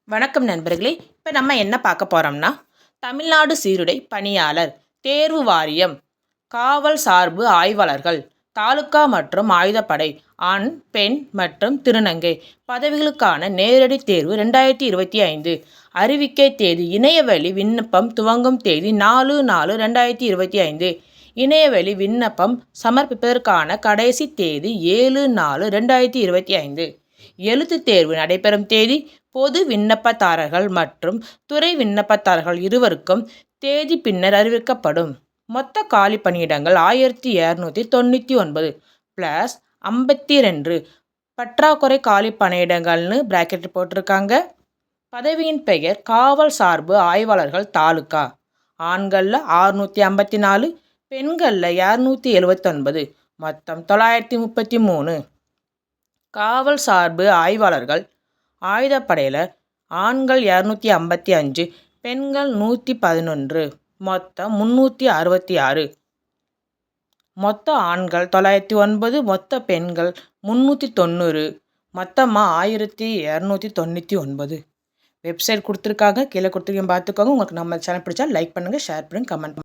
வணக்கம் நண்பர்களே. இப்போ நம்ம என்ன பார்க்க போகிறோம்னா, தமிழ்நாடு சீருடை பணியாளர் தேர்வு வாரியம் காவல் சார்பு ஆய்வாளர்கள் தாலுகா மற்றும் ஆயுதப்படை ஆண், பெண் மற்றும் திருநங்கை பதவிகளுக்கான நேரடி தேர்வு 2025 அறிவிக்கை தேதி இணையவழி விண்ணப்பம் துவங்கும் தேதி 4/4/2025. இணையவழி விண்ணப்பம் சமர்ப்பிப்பதற்கான கடைசி தேதி 7/4/2025. எழுத்துத் தேர்வு நடைபெறும் தேதி பொது விண்ணப்பதாரர்கள் மற்றும் துறை விண்ணப்பதாரர்கள் இருவருக்கும் தேதி பின்னர் அறிவிக்கப்படும். மொத்த காலி பணியிடங்கள் 1299 + 52 பற்றாக்குறை காலி பணியிடங்கள்னு பிராக்கெட் போட்டிருக்காங்க. பதவியின் பெயர் காவல் சார்பு ஆய்வாளர்கள் தாலுகா. ஆண்களில் 654, பெண்களில் 279, மொத்தம் 933. காவல் சார்பு ஆய்வாளர்கள் ஆயுதப்படையில் ஆண்கள் 255, பெண்கள் 111, மொத்தம் 366. மொத்த ஆண்கள் 909, மொத்த பெண்கள் 390, மொத்தமாக 1299. வெப்சைட் கொடுத்துருக்காங்க, கீழே கொடுத்துருக்கேன் பார்த்துக்கோங்க. உங்களுக்கு நம்ம சேனல் பிடிச்சா லைக் பண்ணுங்கள், ஷேர் பண்ணுங்கள், கமெண்ட் பண்ணுங்கள்.